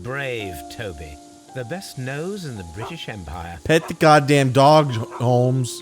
Brave Toby. The best nose in the British Empire. Pet the goddamn dog, Holmes.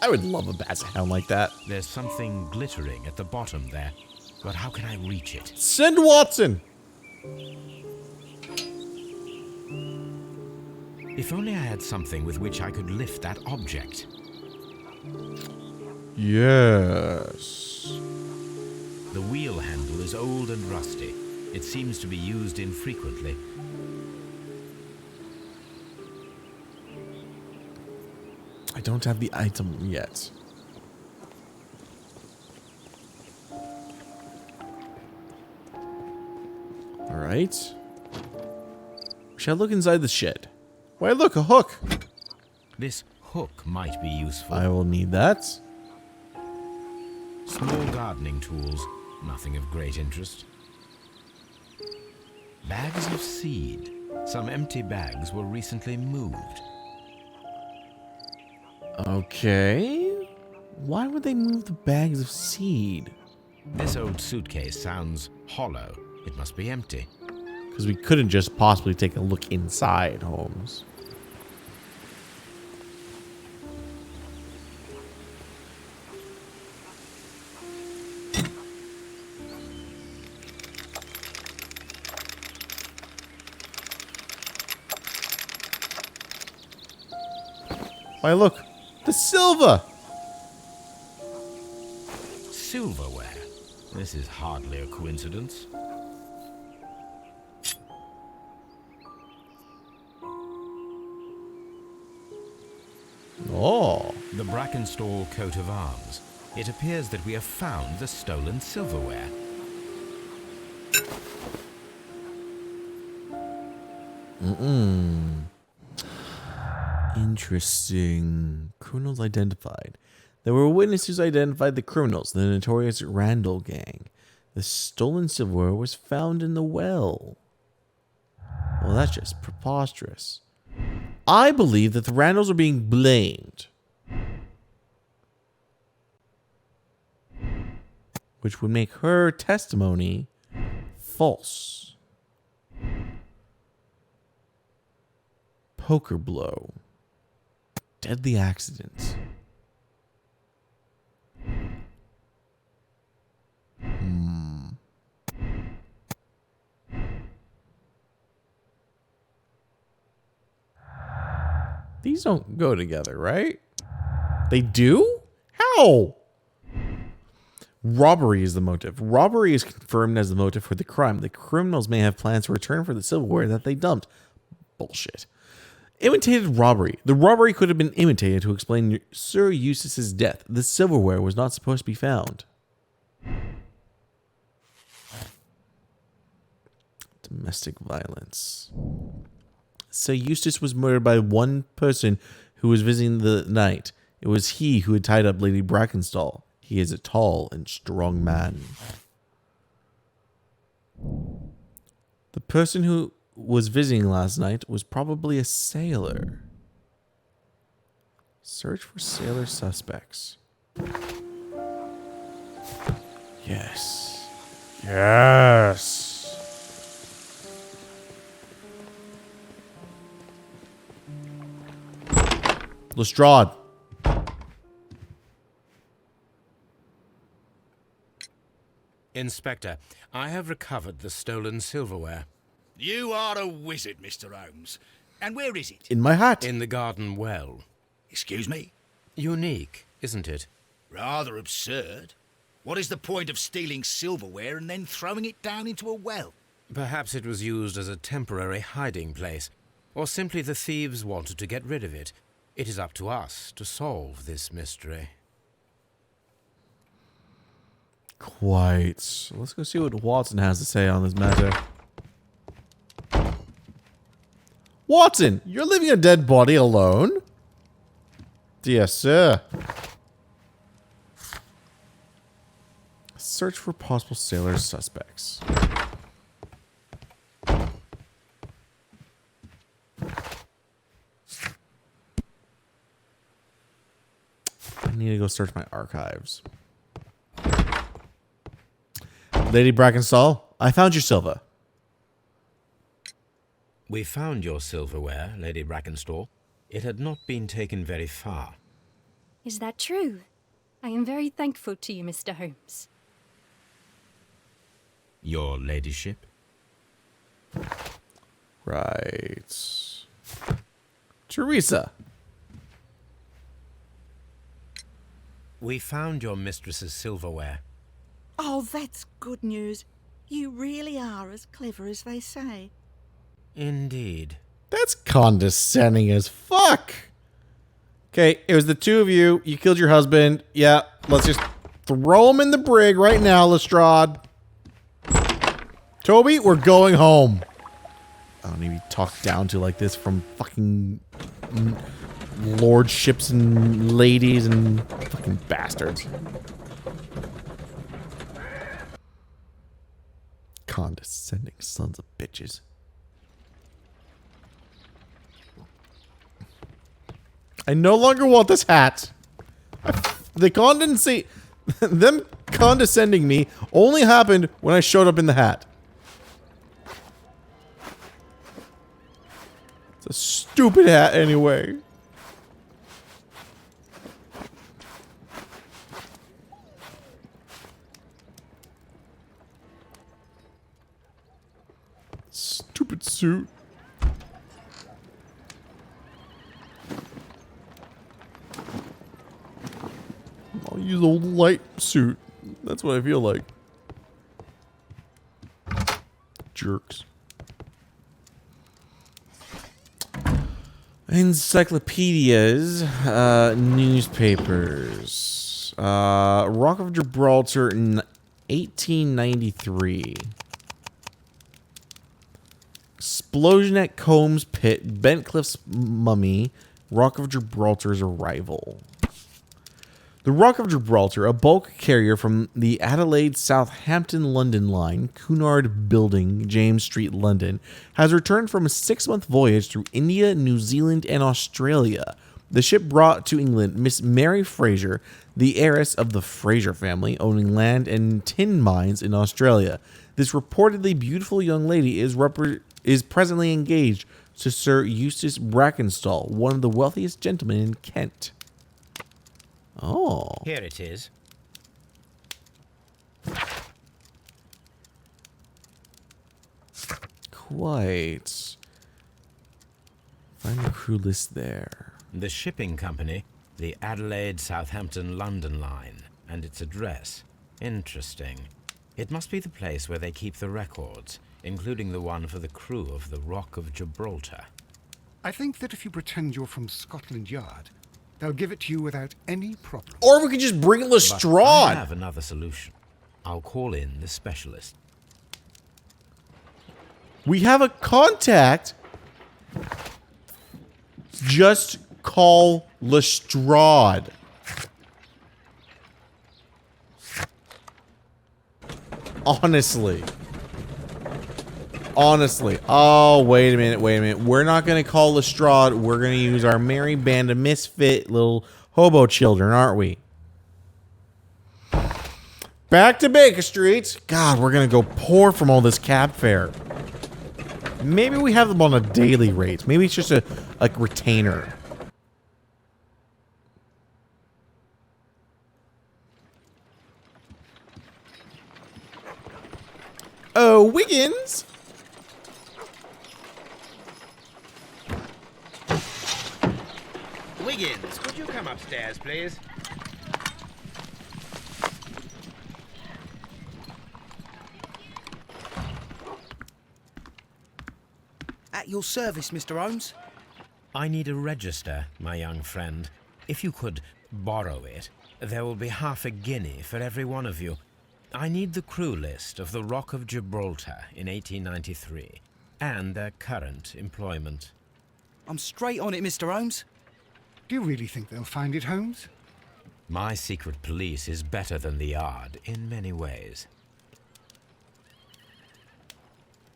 I would love a basset hound like that. There's something glittering at the bottom there, but how can I reach it? Send Watson! If only I had something with which I could lift that object. Yes. The wheel handle is old and rusty. It seems to be used infrequently. I don't have the item yet. Alright. Shall I look inside the shed? Why, look, a hook! This hook might be useful. I will need that. Small gardening tools, nothing of great interest. Bags of seed. Some empty bags were recently moved. Okay. Why would they move the bags of seed? This old suitcase sounds hollow. It must be empty. Because we couldn't just possibly take a look inside, Holmes. Why, look. The silver! Silverware. This is hardly a coincidence. Oh. The Brackenstall coat of arms. It appears that we have found the stolen silverware. Interesting. Criminals identified. There were witnesses who identified the criminals, the notorious Randall gang. The stolen silverware was found in the well. Well, that's just preposterous. I believe that the Randalls are being blamed. Which would make her testimony false. Poker blow. Deadly accident. These don't go together, right? They do? How? Robbery is the motive. Robbery is confirmed as the motive for the crime. The criminals may have plans to return for the silverware that they dumped. Bullshit. Imitated robbery. The robbery could have been imitated to explain Sir Eustace's death. The silverware was not supposed to be found. Domestic violence. Sir Eustace was murdered by one person who was visiting the night. It was he who had tied up Lady Brackenstall. He is a tall and strong man. The person who was visiting last night was probably a sailor. Search for sailor suspects. Yes. Yes. Lestrade. Inspector, I have recovered the stolen silverware. You are a wizard, Mr. Holmes. And where is it? In my hat. In the garden well. Excuse me? Unique, isn't it? Rather absurd. What is the point of stealing silverware and then throwing it down into a well? Perhaps it was used as a temporary hiding place, or simply the thieves wanted to get rid of it. It is up to us to solve this mystery. Quite. Let's go see what Watson has to say on this matter. Watson, you're leaving a dead body alone? Yes, sir. Search for possible sailor suspects. I need to go search my archives. Lady Brackenstall, I found your silver. We found your silverware, Lady Brackenstall. It had not been taken very far. Is that true? I am very thankful to you, Mr. Holmes. Your ladyship? Right. Teresa. We found your mistress's silverware. Oh, that's good news. You really are as clever as they say. Indeed. That's condescending as fuck. Okay, it was the two of you. You killed your husband. Yeah, let's just throw him in the brig right now, Lestrade. Toby, we're going home. I don't need to be talked down to like this from fucking lordships and ladies and fucking bastards. Condescending sons of bitches. I no longer want this hat. The them condescending me only happened when I showed up in the hat. It's a stupid hat anyway. Stupid suit. I'll use a light suit. That's what I feel like. Jerks. Encyclopedias, newspapers. Rock of Gibraltar in 1893. Explosion at Combs Pit, Bentcliffe's mummy, Rock of Gibraltar's arrival. The Rock of Gibraltar, a bulk carrier from the Adelaide Southampton London line, Cunard Building, James Street, London, has returned from a 6-month voyage through India, New Zealand, and Australia. The ship brought to England Miss Mary Fraser, the heiress of the Fraser family, owning land and tin mines in Australia. This reportedly beautiful young lady is presently engaged to Sir Eustace Brackenstall, one of the wealthiest gentlemen in Kent. Oh. Here it is. Quite. Find the crew list there. The shipping company, the Adelaide Southampton London line, and its address. Interesting. It must be the place where they keep the records, including the one for the crew of the Rock of Gibraltar. I think that if you pretend you're from Scotland Yard, they'll give it to you without any problem. Or we could just bring But Lestrade. I have another solution. I'll call in the specialist. We have a contact. Just call Lestrade. Honestly. Oh, wait a minute. We're not going to call Lestrade. We're going to use our merry band of misfit little hobo children, aren't we? Back to Baker Street. God, we're going to go poor from all this cab fare. Maybe we have them on a daily rate. Maybe it's just a retainer. Oh, Wiggins. Wiggins, could you come upstairs, please? At your service, Mr. Holmes. I need a register, my young friend. If you could borrow it, there will be half a guinea for every one of you. I need the crew list of the Rock of Gibraltar in 1893 and their current employment. I'm straight on it, Mr. Holmes. Do you really think they'll find it, Holmes? My secret police is better than the Yard in many ways.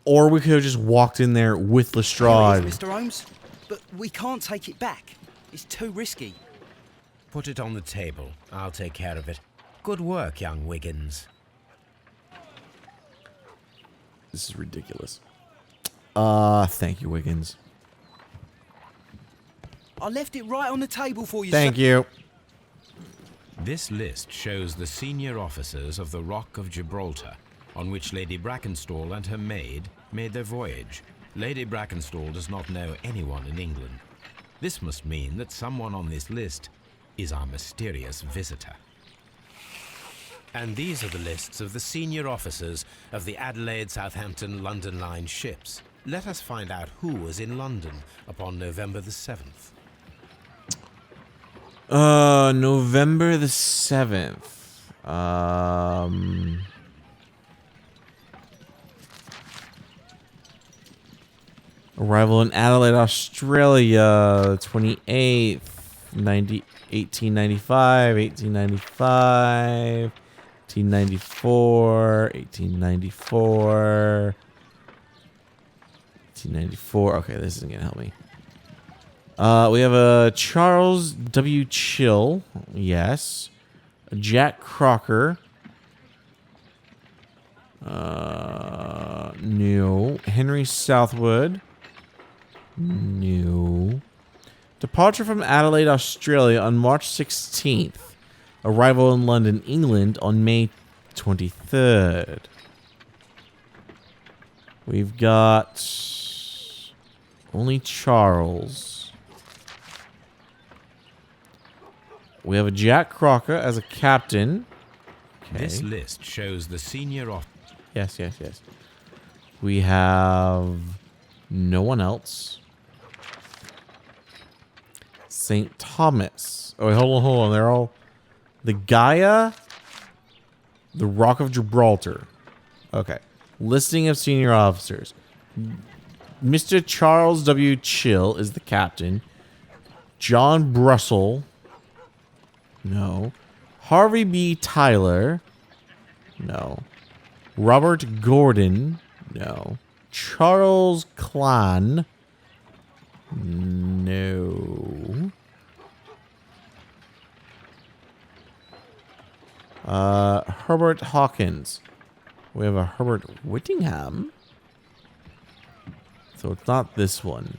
Or we could have just walked in there with Here it Lestrade. is, Mr. Holmes. But we can't take it back. It's too risky. Put it on the table. I'll take care of it. Good work, young Wiggins. This is ridiculous. Thank you, Wiggins. I left it right on the table for you, Thank sir. you. This list shows the senior officers of the Rock of Gibraltar, on which Lady Brackenstall and her maid made their voyage. Lady Brackenstall does not know anyone in England. This must mean that someone on this list is our mysterious visitor. And these are the lists of the senior officers of the Adelaide, Southampton, London Line ships. Let us find out who was in London upon November the 7th. November the 7th. Arrival in Adelaide, Australia, 28th, 1895, 1895, 1894, 1894, 1894. Okay, this isn't gonna help me. We have a Charles W. Chill, yes. A Jack Crocker. No. Henry Southwood. No. Departure from Adelaide, Australia on March 16th. Arrival in London, England on May 23rd. We've got only Charles. We have a Jack Crocker as a captain. Okay. This list shows the senior Yes. We have no one else. St. Thomas. Oh, wait, hold on. They're all... The Gaia, the Rock of Gibraltar. Okay. Listing of senior officers. Mr. Charles W. Chill is the captain. John Brussel. No. Harvey B. Tyler. No. Robert Gordon. No. Charles Clan. No. Herbert Hawkins. We have a Herbert Whittingham. So it's not this one.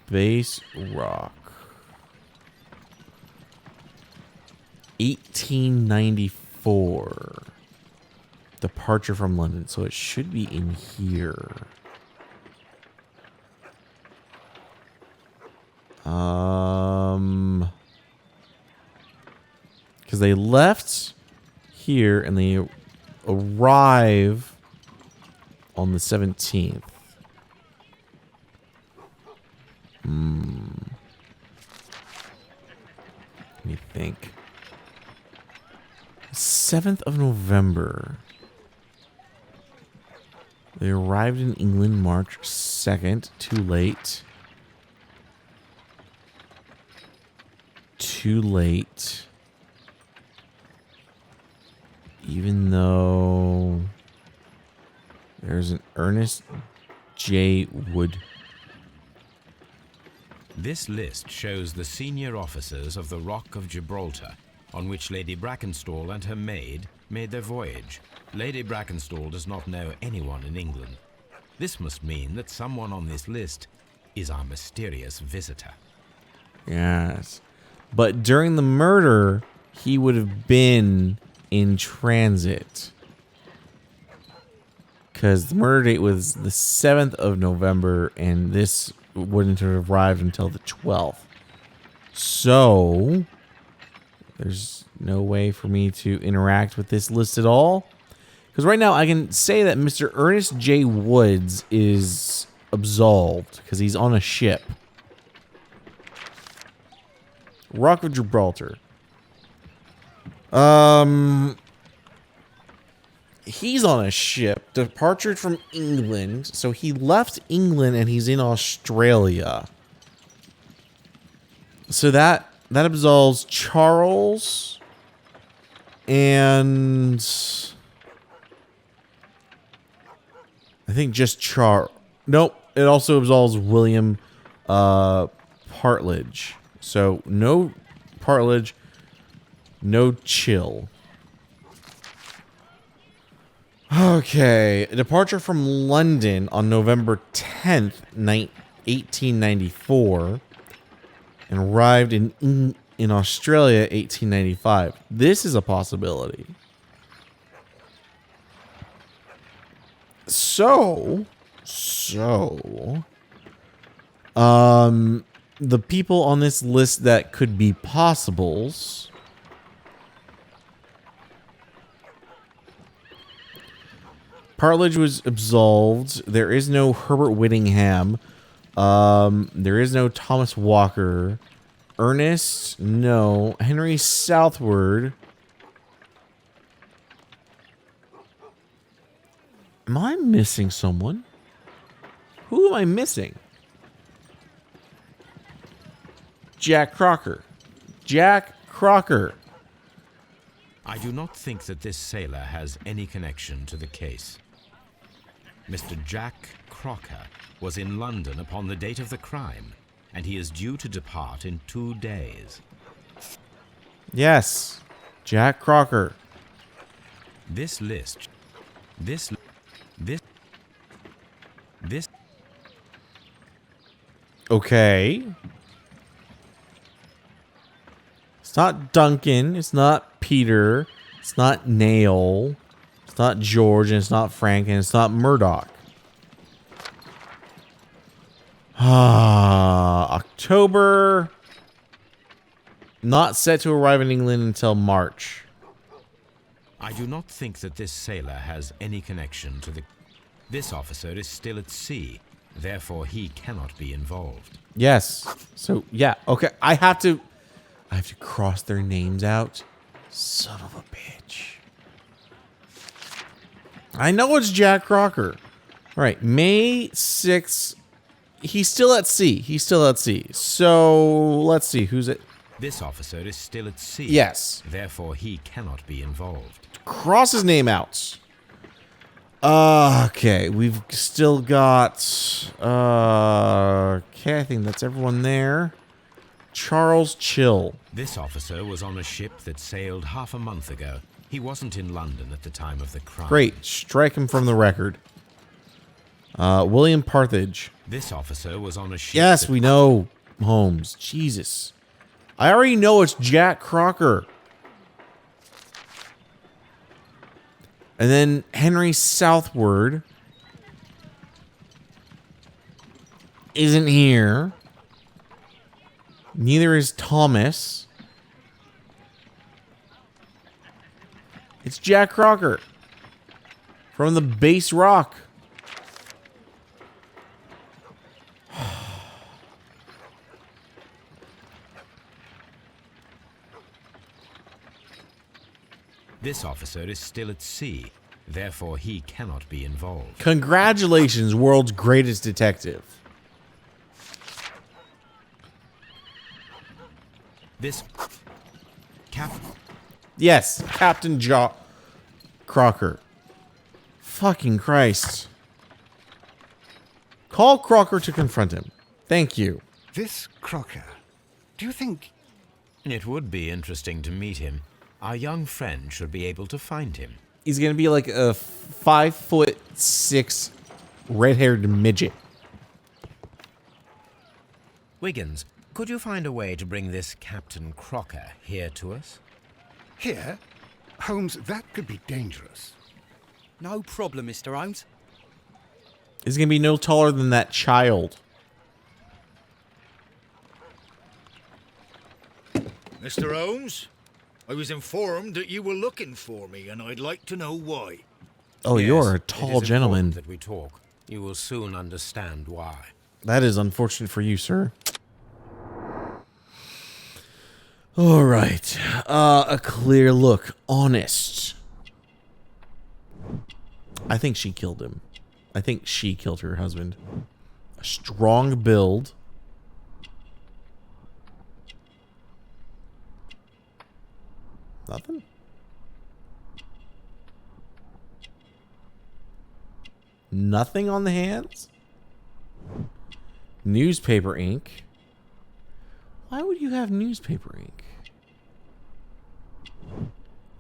Base Rock. 1894. Departure from London. So it should be in here. Because they left here and they arrive on the 17th. Let me think. 7th of November. They arrived in England March 2nd. Too late. Too late. Even though there's an Ernest J. Wood. This list shows the senior officers of the Rock of Gibraltar, on which Lady Brackenstall and her maid made their voyage. Lady Brackenstall does not know anyone in England. This must mean that someone on this list is our mysterious visitor. Yes. But during the murder, he would have been in transit. Because the murder date was the 7th of November, and this wouldn't have arrived until the 12th. So, there's no way for me to interact with this list at all. Because right now, I can say that Mr. Ernest J. Woods is absolved, because he's on a ship. Rock of Gibraltar. He's on a ship, departure from England. So he left England and he's in Australia. So that absolves Charles and I think just Nope, it also absolves William Partridge. So no Partridge, no Chill. Okay, departure from London on November 10th, 1894, and arrived in Australia 1895. This is a possibility. So, the people on this list that could be possibles. Partridge was absolved. There is no Herbert Whittingham. There is no Thomas Walker. Ernest, no. Henry Southward. Am I missing someone? Who am I missing? Jack Crocker. Jack Crocker. I do not think that this sailor has any connection to the case. Mr. Jack Crocker was in London upon the date of the crime, and he is due to depart in 2 days. Yes, Jack Crocker. This list... This... Okay. It's not Duncan. It's not Peter. It's not Nail. It's not George. And it's not Frank. And it's not Murdoch. October. Not set to arrive in England until March. I do not think that this sailor has any connection to the... This officer is still at sea, therefore he cannot be involved. Yes. So, yeah. Okay. I have to cross their names out. Son of a bitch. I know it's Jack Crocker. All right. May 6th. He's still at sea. He's still at sea. So, let's see. Who's it? This officer is still at sea. Yes. Therefore he cannot be involved. Cross his name out. Okay. We've still got... okay. I think that's everyone there. Charles Chill. This officer was on a ship that sailed half a month ago. He wasn't in London at the time of the crime. Great. Strike him from the record. William Partridge. This officer was on a ship... Yes, we know. Holmes. Jesus. I already know it's Jack Crocker. And then Henry Southward isn't here. Neither is Thomas. It's Jack Crocker from the base rock. This officer is still at sea, therefore he cannot be involved. Congratulations, world's greatest detective. This... Yes, Captain Crocker. Fucking Christ. Call Crocker to confront him. Thank you. This Crocker, do you think... It would be interesting to meet him. Our young friend should be able to find him. He's gonna be like a 5'6" red-haired midget. Wiggins, could you find a way to bring this Captain Crocker here to us? Here? Holmes, that could be dangerous. No problem, Mr. Holmes. He's gonna be no taller than that child. Mr. Holmes, I was informed that you were looking for me, and I'd like to know why. Oh, Yes, you're a it tall is gentleman. important that we talk. You will soon understand why. That is unfortunate for you, sir. All right. A clear look. Honest. I think she killed him. I think she killed her husband. A strong build. Nothing? Nothing on the hands? Newspaper ink. Why would you have newspaper ink?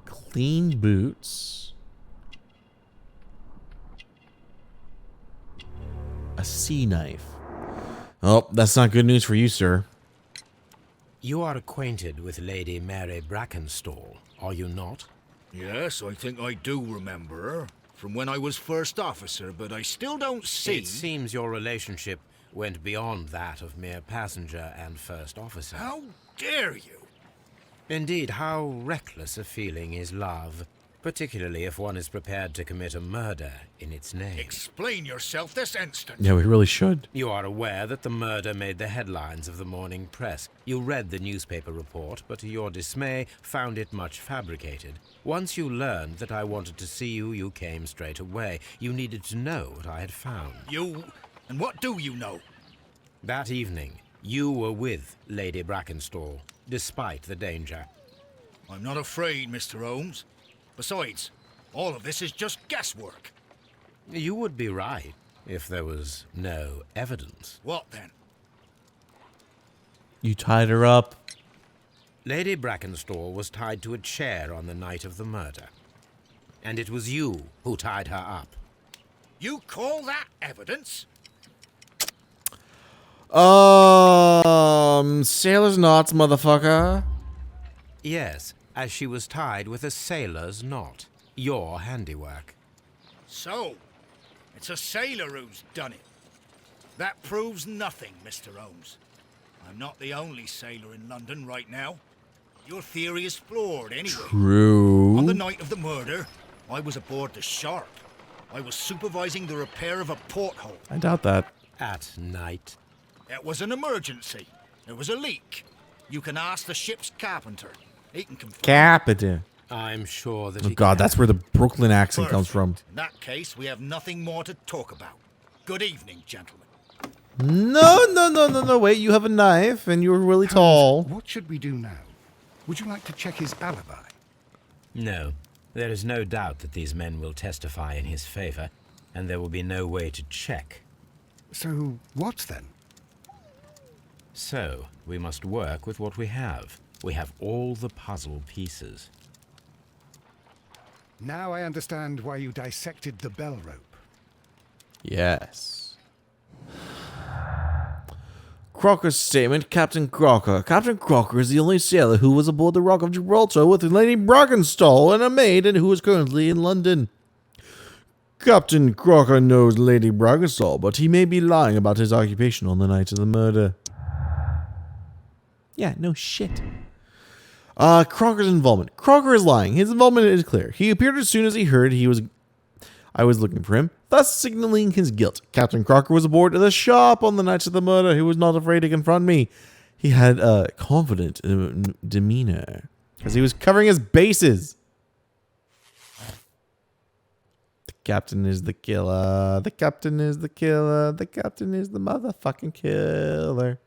Clean boots. A sea knife. Oh, that's not good news for you, sir. You are acquainted with Lady Mary Brackenstall, are you not? Yes, I think I do remember her. From when I was first officer, but I still don't see... It seems your relationship went beyond that of mere passenger and first officer. How dare you? Indeed, how reckless a feeling is love, particularly if one is prepared to commit a murder in its name. Explain yourself this instant. Yeah, we really should. You are aware that the murder made the headlines of the morning press. You read the newspaper report, but to your dismay, found it much fabricated. Once you learned that I wanted to see you, you came straight away. You needed to know what I had found. You... and what do you know? That evening, you were with Lady Brackenstall, despite the danger. I'm not afraid, Mr. Holmes. Besides, all of this is just guesswork. You would be right if there was no evidence. What then? You tied her up. Lady Brackenstall was tied to a chair on the night of the murder. And it was you who tied her up. You call that evidence? Sailor's knots, motherfucker. Yes, as she was tied with a sailor's knot. Your handiwork. So, it's a sailor who's done it. That proves nothing, Mr. Holmes. I'm not the only sailor in London right now. Your theory is flawed anyway. True. On the night of the murder, I was aboard the Sharp. I was supervising the repair of a porthole. I doubt that. At night. It was an emergency. There was a leak. You can ask the ship's carpenter. He can confirm. Captain. I'm sure that Oh he god, can. that's where the Brooklyn accent comes from. In that case, we have nothing more to talk about. Good evening, gentlemen. No, wait, you have a knife and you're really Holmes, tall. what should we do now? Would you like to check his alibi? No, there is no doubt that these men will testify in his favor, and there will be no way to check. So, what then? So, we must work with what we have. We have all the puzzle pieces. Now I understand why you dissected the bell rope. Yes. Crocker's statement, Captain Crocker. Captain Crocker is the only sailor who was aboard the Rock of Gibraltar with Lady Brackenstall and a maid and who is currently in London. Captain Crocker knows Lady Brackenstall, but he may be lying about his occupation on the night of the murder. Yeah, no shit. Crocker's involvement. Crocker is lying. His involvement is clear. He appeared as soon as he heard I was looking for him, thus signaling his guilt. Captain Crocker was aboard the shop on the night of the murder. He was not afraid to confront me. He had a confident demeanor because he was covering his bases. The captain is the killer. The captain is the killer. The captain is the motherfucking killer.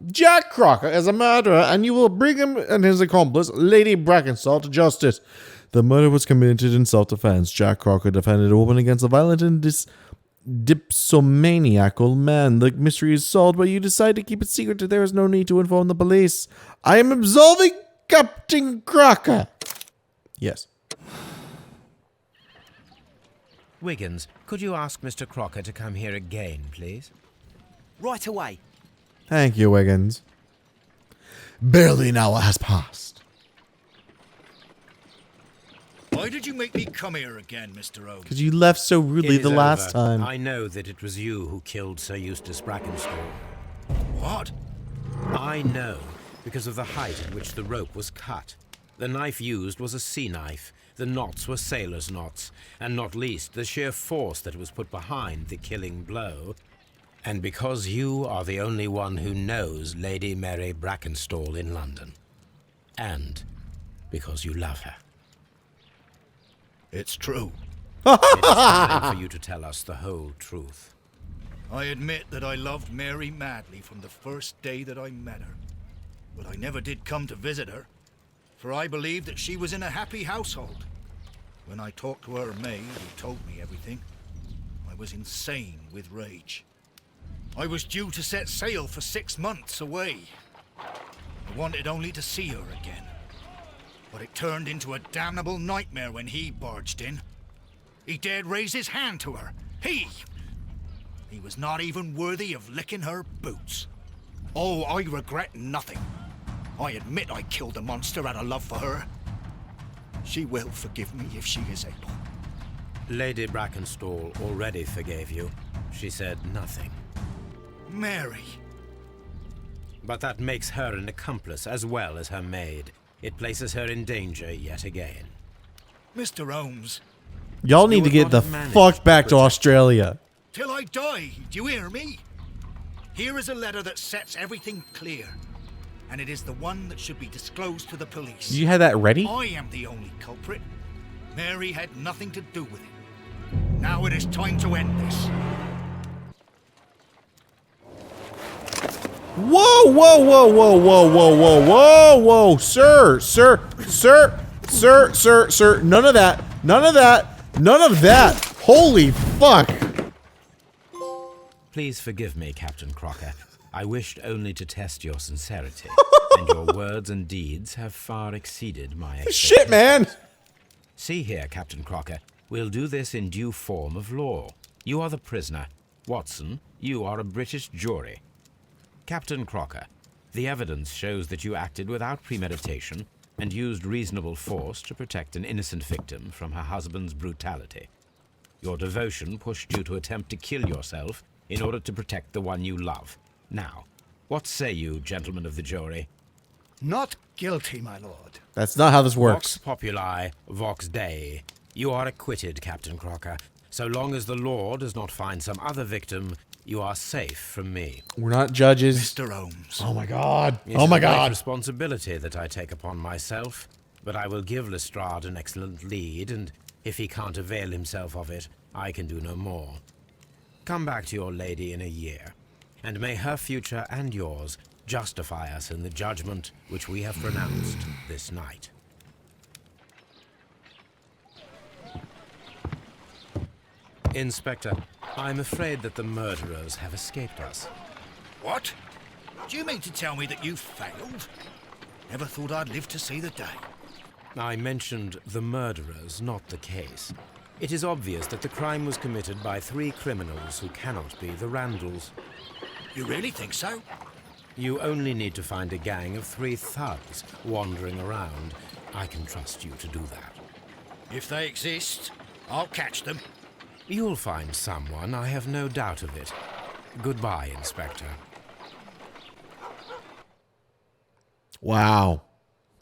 Jack Crocker is a murderer, and you will bring him and his accomplice, Lady Brackenstall, to justice. The murder was committed in self-defense. Jack Crocker defended a woman against a violent and dipsomaniacal man. The mystery is solved, but you decide to keep it secret. There is no need to inform the police. I am absolving Captain Crocker. Yes. Wiggins, could you ask Mr. Crocker to come here again, please? Right away. Thank you, Wiggins. Barely an hour has passed. Why did you make me come here again, Mr. Holmes? Because you left so rudely It the is last over. time. I know that it was you who killed Sir Eustace Brackenstall. What? I know, because of the height at which the rope was cut. The knife used was a sea knife. The knots were sailors' knots, and not least the sheer force that was put behind the killing blow. And because you are the only one who knows Lady Mary Brackenstall in London. And because you love her. It's true. It is time for you to tell us the whole truth. I admit that I loved Mary madly from the first day that I met her. But I never did come to visit her, for I believed that she was in a happy household. When I talked to her maid, who told me everything, I was insane with rage. I was due to set sail for 6 months away. I wanted only to see her again. But it turned into a damnable nightmare when he barged in. He dared raise his hand to her. He was not even worthy of licking her boots. Oh, I regret nothing. I admit I killed the monster out of love for her. She will forgive me if she is able. Lady Brackenstall already forgave you. She said nothing. Mary. But that makes her an accomplice as well as her maid. It places her in danger yet again. Mr. Holmes, Y'all need to would get not the have managed fuck to back to protect- Australia. till I die, do you hear me? Here is a letter that sets everything clear, and it is the one that should be disclosed to the police. You had that ready? I am the only culprit. Mary had nothing to do with it. Now it is time to end this. Whoa, whoa, whoa, whoa, whoa, whoa, whoa, whoa, whoa, sir, none of that, none of that. Holy fuck. Please forgive me, Captain Crocker. I wished only to test your sincerity, and your words and deeds have far exceeded my expectations. Shit, man. See here, Captain Crocker. We'll do this in due form of law. You are the prisoner. Watson, you are a British jury. Captain Crocker, the evidence shows that you acted without premeditation and used reasonable force to protect an innocent victim from her husband's brutality. Your devotion pushed you to attempt to kill yourself in order to protect the one you love. Now, what say you, gentlemen of the jury? Not guilty, my lord. That's not how this Vox works. populi, vox dei. You are acquitted, Captain Crocker. So long as the law does not find some other victim, you are safe from me. We're not judges. Mr. Holmes. Oh my god. It's Oh my a great god. responsibility that I take upon myself, but I will give Lestrade an excellent lead, and if he can't avail himself of it, I can do no more. Come back to your lady in a year, and may her future and yours justify us in the judgment which we have pronounced this night. Inspector, I'm afraid that the murderers have escaped us. What? Do you mean to tell me that you failed? Never thought I'd live to see the day. I mentioned the murderers, not the case. It is obvious that the crime was committed by 3 criminals who cannot be the Randalls. You really think so? You only need to find a gang of 3 thugs wandering around. I can trust you to do that. If they exist, I'll catch them. You'll find someone, I have no doubt of it. Goodbye, Inspector. Wow.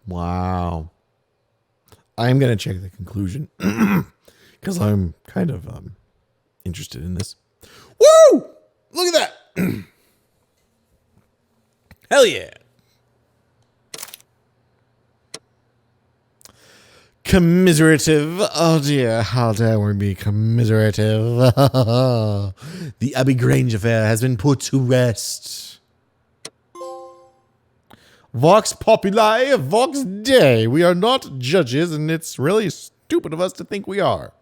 Wow. I'm going to check the conclusion because I'm kind of interested in this. Woo! Look at that. Hell yeah. Commiserative. Oh dear, how dare we be commiserative. The Abbey Grange affair has been put to rest. Vox populi, vox dei. We are not judges, and it's really stupid of us to think we are.